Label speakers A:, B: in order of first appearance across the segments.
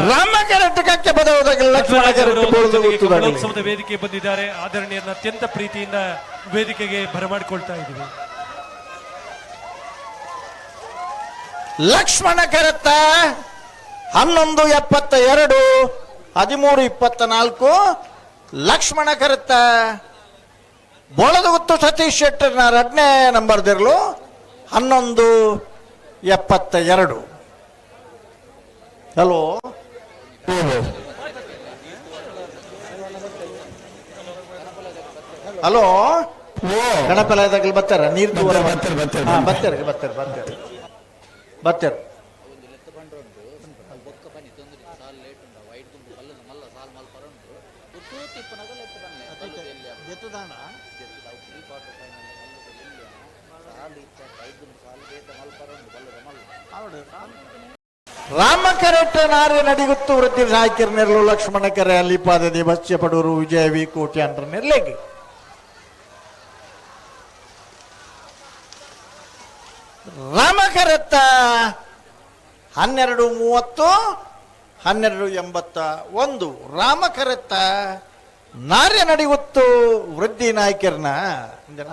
A: ರಾಮಕರಟಕಕ್ಕೆ ಬದಲಾದ ಲಕ್ಷ್ಮಣ
B: ಉತ್ಸವದ ವೇದಿಕೆ ಬಂದಿದ್ದಾರೆ. ಆದರಣೀಯರನ್ನ ಅತ್ಯಂತ ಪ್ರೀತಿಯಿಂದ ವೇದಿಕೆಗೆ ಬರಮಾಡಿಕೊಳ್ತಾ ಇದ್ದೀವಿ.
A: ಲಕ್ಷ್ಮಣ ಕರತ್ತ 1172 1324. ಲಕ್ಷ್ಮಣ ಕರತ್ತ ಬೋಳದಗುತ್ತು ಸತೀಶ್ ಶೆಟ್ಟರ್ನ 2ನೇ ನಂಬರ್ದಿರಲು 1172. ಹಲೋ, ಹಲೋ, ಗಣಪಲಯದಾಗ ಬರ್ತಾರ ನೀರು ಬರ್ತಾರೆ ರಾಮಕರೆಟ್ಟ ನಾರೆ ನಡಿಗುತ್ತು ವೃತ್ತಿ ಸಾಯ್ಕಿರ್ ನೆರಳು ಲಕ್ಷ್ಮಣ ಕೆರೆ ಅಲ್ಲಿಪಾದದಿ ಭಕ್ಷ್ಯ ಪಡೂರು ವಿಜಯ ವಿ ಕೋಟಿ ಅಂದ್ರ ನೆರ್ಲೆಗೆ ರಾಮಕರೆತ್ತ 1230 1281. ರಾಮಕರೆತ್ತ ನಾರ್ಯ ನಡಿಗುತ್ತು ವೃದ್ಧಿ ನಾಯಕರ್ನ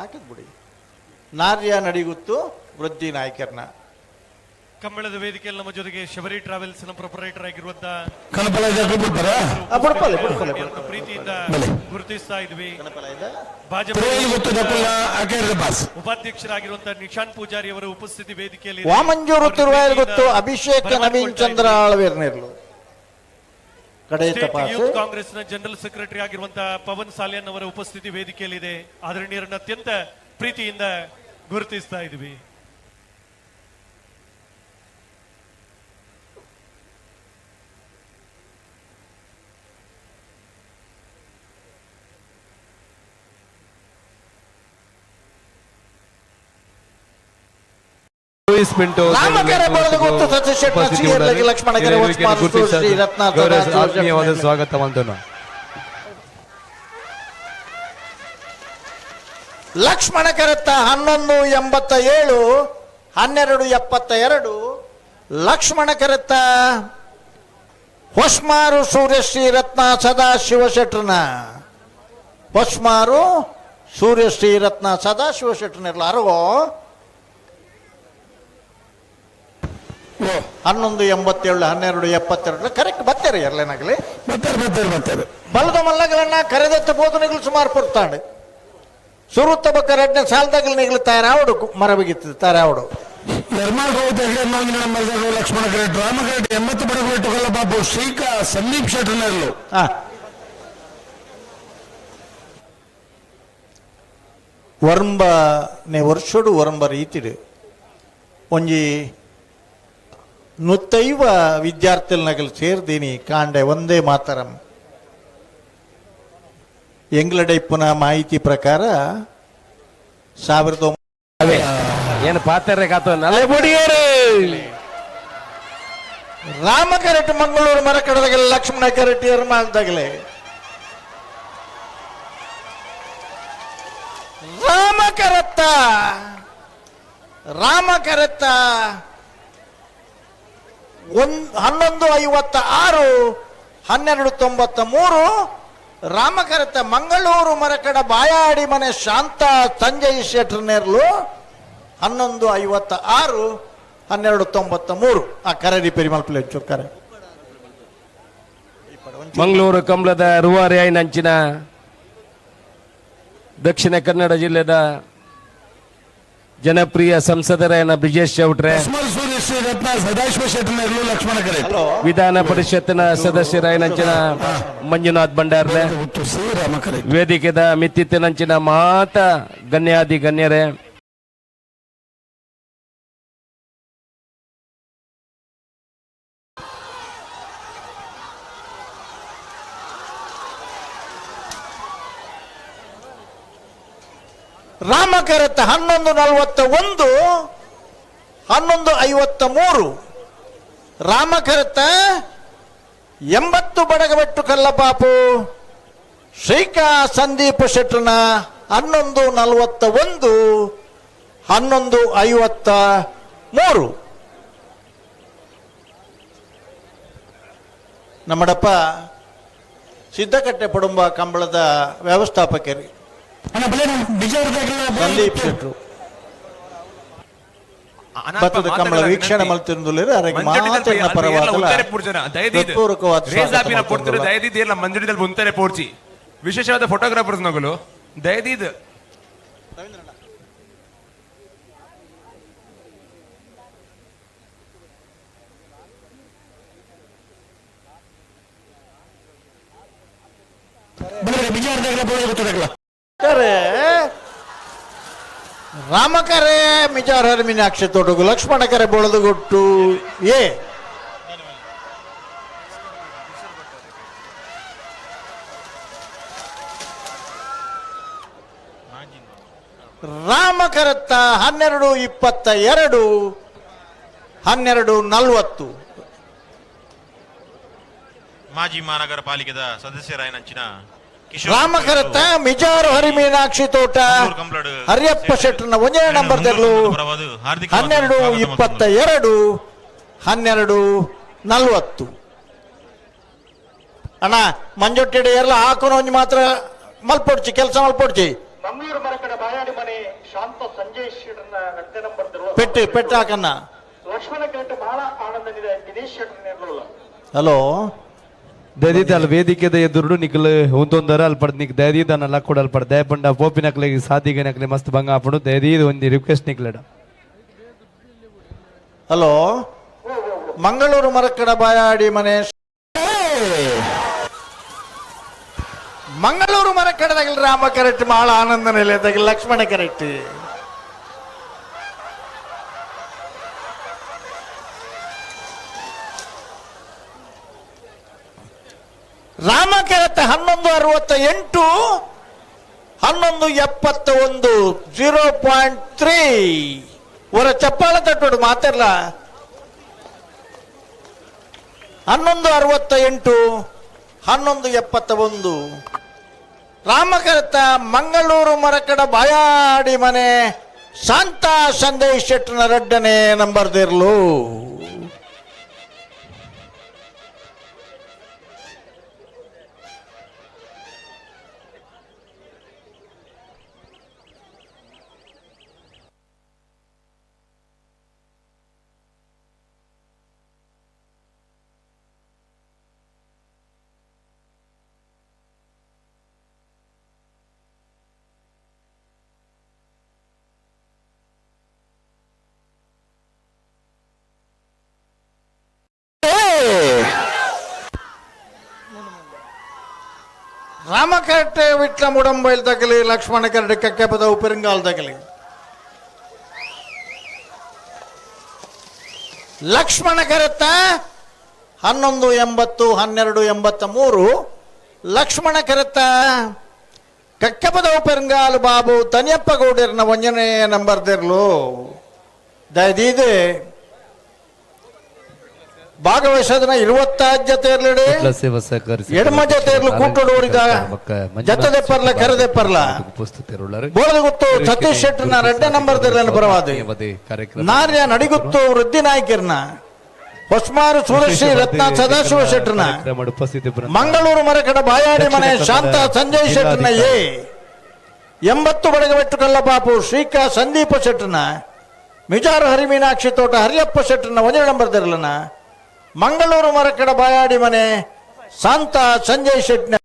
A: ಹಾಕಿದ್ ಬಿಡಿ. ನಾರ್ಯ ನಡಿಗುತ್ತು ವೃದ್ಧಿ ನಾಯಕರ್ನ.
B: ಕಂಬಳದ ವೇದಿಕೆಯಲ್ಲಿ ನಮ್ಮ ಜೊತೆಗೆ ಶಬರಿ ಟ್ರಾವೆಲ್ಸ್ ನ ಪ್ರೊಪರೇಟರ್ ಆಗಿರುವಂತಹ ಪ್ರೀತಿಯಿಂದ ಗುರುತಿಸ್ತಾ ಇದ್ವಿ. ಉಪಾಧ್ಯಕ್ಷರಾಗಿರುವಂತಹ ನಿಶಾಂತ್ ಪೂಜಾರಿ ಅವರ ಉಪಸ್ಥಿತಿ ವೇದಿಕೆಯಲ್ಲಿ
A: ವಾಮಂಜೂರು ತಿರುವಾಯರ್ಗೊತ್ತು ಅಭಿಷೇಕ್ ನವೀನ್ ಚಂದ್ರ ಆಳ್ವೇರ್ನೇರ್ಲು.
B: ಯೂತ್ ಕಾಂಗ್ರೆಸ್ ನ ಜನರಲ್ ಸೆಕ್ರೆಟರಿ ಆಗಿರುವಂತಹ ಪವನ್ ಸಾಲಿಯನ್ ಅವರ ಉಪಸ್ಥಿತಿ ವೇದಿಕೆಯಲ್ಲಿದೆ. ಆದರಣೀಯರನ್ನು ಅತ್ಯಂತ ಪ್ರೀತಿಯಿಂದ ಗುರುತಿಸ್ತಾ ಇದ್ವಿ.
C: ಆತ್ಮೀಯವಾದ ಸ್ವಾಗತ ಮಾಡೋಣ.
A: ಲಕ್ಷ್ಮಣ ಕರತ್ತ 1187 1272. ಲಕ್ಷ್ಮಣ ಕರತ್ತ ಹೊಸ್ಮಾರು ಸೂರ್ಯಶ್ರೀ ರತ್ನ ಸದಾಶಿವ ಶೆಟ್ರನ ಹೊಸ್ಮಾರು ಸೂರ್ಯಶ್ರೀ ರತ್ನ ಸದಾಶಿವ ಶೆಟ್ರನಿರ್ಲ ಅರಗೋ 1187 1272 ಕರೆಕ್ಟ್ ಬರ್ತಾರೆ. ಎರಲೇನಾಗಲಿ
C: ಬರ್ತಾರೆ.
A: ಬಲದ ಮಲ್ಲಗಳನ್ನ ಕರೆದತ್ತ ಬೋಧನೆಗಳು ಸುಮಾರು ಪಡ್ತಾಂಡು ಸುರುತ್ತ ಬಕ್ಕ 2ನೇ ಸಾಲದಾಗಲಿ ನಿಗಲು ತಾರಾವಡು ಮರ ಬಿಗಿತ್ತು ತಾರಾವಡು
C: ಲಕ್ಷ್ಮಣ ಕರೆಟ್ ರಾಮಕರೆಟ್ 80 ಬಡಗಟ್ಟುಗಳ ಬಾಬು ಶ್ರೀಕ ಸಂದೀಪ್ ಶೆಟ್ಟರ್ನರ್ಲು
A: ವರ್ಂಬನೆ ವರ್ಷಡು ವರ್ಂಬ ರೀತಿಡು ಒಂಜಿ 105 ವಿದ್ಯಾರ್ಥಿಗಳ ನಗಲು ಸೇರ್ದೀನಿ ಕಾಂಡೆ ಒಂದೇ ಮಾತರಂ. ಎಂಗ್ಲಡೆ ಪುನಃ ಮಾಹಿತಿ ಪ್ರಕಾರ 1900
C: ಏನು ಪಾತ್ರೆ ಕಾತ
A: ರಾಮ ಕರೆಟ್ ಮಂಗಳೂರು ಮರ ಕಡದಾಗಲೇ ಲಕ್ಷ್ಮಣ ಕರೆಟ್ ಏರ್ಮಾಳ್ದಾಗಲೇ ರಾಮ ಕರೆತ್ತ 1156 1293. ರಾಮಕರತ ಮಂಗಳೂರು ಮರಕಡ ಬಾಯಾಡಿ ಮನೆ ಶಾಂತ ಸಂಜಯ್ ಶೆಟ್ರನೇರ್ಲು 1156 1293. ಆ ಕರೆ ರಿಪೇರಿ ಮಲ್ಪಲೆ ಕರೆ
C: ಮಂಗಳೂರು ಕಂಬಳದ ರೂವಾರಿ ನಂಚಿನ ದಕ್ಷಿಣ ಕನ್ನಡ ಜಿಲ್ಲೆದ ಜನಪ್ರಿಯ ಸಂಸದರಾಯನ ಬ್ರಿಜೇಶ್ ಚೌಟ್ರೆ, ಸದಾಶಿವ ಶೆಟ್ಟರ್ನರ್ಲು ಲಕ್ಷ್ಮಣ ಕರೆಟ್, ವಿಧಾನ ಪರಿಷತ್ನ ಸದಸ್ಯರಾಯನಂಚಿನ ಮಂಜುನಾಥ್ ಭಂಡಾರ್ಲೆ, ವೇದಿಕೆದ ಮಿತ್ತಿತ್ತಿನಂಚಿನ ಮಾತ ಗಣ್ಯಾದಿ ಗಣ್ಯರೇ,
A: ರಾಮಕರತ 1141 1153. ರಾಮಕರತ 80 ಬಡಗಬೆಟ್ಟು ಕಲ್ಲಪಾಪು ಶ್ರೀಕಾ ಸಂದೀಪ್ ಶೆಟ್ಟರ್ನ 1141 1153. ನಮ್ಮಡಪ್ಪ ಸಿದ್ದಕಟ್ಟೆ ಪಡುಂಬ ಕಂಬಳದ ವ್ಯವಸ್ಥಾಪಕರು
C: ಅಣ್ಣ ಬಲೆ
A: ಸಂದೀಪ್ ಶೆಟ್ರು ಭತ್ತದ ಕಂಬಳ ವೀಕ್ಷಣೆ ಮಲ್ತಿರುವುದಿಲ್ಲ ಅವರಿಗೆ ಮಾತಿನ ಪರವಾದ
D: ಮಂಜುಡಿದಲ್ಲಿ ಮುಂತಾರೆ ಪೋರ್ಚಿ ವಿಶೇಷವಾದ ಫೋಟೋಗ್ರಾಫರ್ಸ್ ನಗಲು ದಯದೀದ್
A: ರಾಮಕರೆ ಮಿಜಾರ್ ಹರಿಮೀನಾಕ್ಷಿ ತೋಟಗು ಲಕ್ಷ್ಮಣಕರೆ ಬೊಳದುಗೊಟ್ಟು ಏ ರಾಮಕರತ್ತ 12:22 12:40
E: ಮಾಜಿ ಮಹಾನಗರ ಪಾಲಿಕೆದ ಸದಸ್ಯರಾಯನಂಚಿನ
A: ರಾಮಕರತ್ತ ಮಿಜಾರು ಹರಿಮೀನಾಕ್ಷಿ ತೋಟ ಹರಿಯಪ್ಪ ಶೆಟ್ಟರ್ನ 1ನೇ ನಂಬರ್ ತೆರಳು 12:22 12:40 ಅಣ್ಣ ಮಂಜೊಟ್ಟಿಡೆ ಎಲ್ಲ ಹಾಕೋನು ಒಂಜಿ ಮಾತ್ರ ಮಲ್ಪೊಡ್ಚಿ ಕೆಲಸ ಮಲ್ಪೊಡ್ಚಿ
F: ಮಂಗಳೂರು ಮರಕಡ ಬಾಯಾಡಿ ಮನೆ ಶಾಂತ ಸಂಜಯ್ ಶೆಟ್ಟರ್ನ 10ನೇ ನಂಬರ್ ತೆರಳು
A: ಪೆಟ್ಟು ಹಾಕನ್ನ
F: ಲಕ್ಷ್ಮಣ ಕೇಟ ಬಹಳ ಆನಂದನಿದೆ ದಿನೇಶ್ ಶೆಟ್ಟರ್ನ ಇರಲಿಲ್ಲ
A: ಹಲೋ
G: ದಯದೀತ ಅಲ್ಲಿ ವೇದಿಕೆದ ಎದುರು ನಿಕ್ಲು ಒಂದೊಂದರ ಅಲ್ಲಿ ಪಡ್ದು ನಿಕ್ ದಯದೀತ ಅನ್ನಲ್ಲ ಕೊಡಲ್ ಪಡ್ ದಯಪಂಡ ಪೋಪಿನಕ್ಲೆಗೆ ಸಾದಿಗೆ ನಕ್ಲೆ ಮಸ್ತ್ ಭಂಗ ಹಾಪಡು ದಯದೀದ ಒಂದು ರಿಕ್ವೆಸ್ಟ್ ನಿಕ್ಲೆಡ
A: ಹಲೋ ಮಂಗಳೂರು ಮರಕಡ ಬಾಯಾಡಿ ಮನೆ ಮಂಗಳೂರು ಮರಕಡದಾಗ ರಾಮ ಕರೆಕ್ಟ್ ಬಹಳ ಆನಂದ ನಿಲಯದಾಗ ಲಕ್ಷ್ಮಣ ಕರೆಕ್ಟ್ ರಾಮಕರತ್ತ 11:68 11:71 0.3 ಒರ ಚಪ್ಪಾಳ ತಟ್ಟೋಡು ಮಾತಿರ್ಲ 11:68 11:71 ರಾಮಕರತ್ತ ಮಂಗಳೂರು ಮರಕಡ ಬಾಯಾಡಿ ಮನೆ ಶಾಂತ ಸಂದೇಶ್ ಶೆಟ್ಟರ್ನ 2ನೇ ನಂಬರ್ ದೇರ್ಲು ರಾಮಕರಟ್ಟೆ ವಿಟ್ಲ ಮುಡಂಬೈಲ್ ತಗಲಿ ಲಕ್ಷ್ಮಣ ಕರಡೆ ಕಕ್ಕೆಪದ ಉಪರಿಂಗಾಲ್ ತಗಲಿ ಲಕ್ಷ್ಮಣ ಕರತ್ತ 11:80 12:83 ಲಕ್ಷ್ಮಣ ಕರತ್ತ ಕಕ್ಕೆಪದ ಉಪರಿಂಗಾಲ್ ಬಾಬು ತನಿಯಪ್ಪ ಗೌಡರ್ನ 1ನೇ ನಂಬರ್ ತೆರಲು ದಯದೀದೆ ಭಾಗವಹಿಸೋದನ್ನ 20 ಜೊತೆರ್ಲಿಡೆ ಎಡಮ ಜೊತೆರ್ಲು ಕೂಟೋಡಿದ ಜೊತೆ ಪರ್ಲ ಕರೆದೆ ಪರ್ಲ ಬೋಳದ ಗೊತ್ತು ಸತೀಶ್ ಶೆಟ್ಟರ್ನ 2ನೇ ನಂಬರ್ ತೆರಲನ್ನು ಬರವಾದ ನಾರ್ಯ ನಡಿಗುತ್ತು ವೃದ್ಧಿ ನಾಯಕರ್ನ ಹೊಸ್ಮಾರು ಸೂರಶ್ರೀ ರತ್ನ ಸದಾಶಿವ ಶೆಟ್ಟರ್ನ ಮಂಗಳೂರು ಮರಕಡ ಬಾಯಾಡಿ ಮನೆ ಶಾಂತ ಸಂಜಯ್ ಶೆಟ್ಟರ್ನ 80 ಬಡಗವೆಟ್ಟು ಕಲ್ಲಪಾಪು ಶ್ರೀಕಾ ಸಂದೀಪ ಶೆಟ್ಟರ್ನ ಮಿಜಾರು ಹರಿಮೀನಾಕ್ಷಿ ತೋಟ ಹರಿಯಪ್ಪ ಶೆಟ್ಟರ್ನ 1ನೇ ನಂಬರ್ ತೆರಲನ ಮಂಗಳೂರು ಮರಕಡ ಬಾಯಾಡಿ ಮನೆ ಶಾಂತ ಸಂಜಯ್ ಶೆಟ್ನ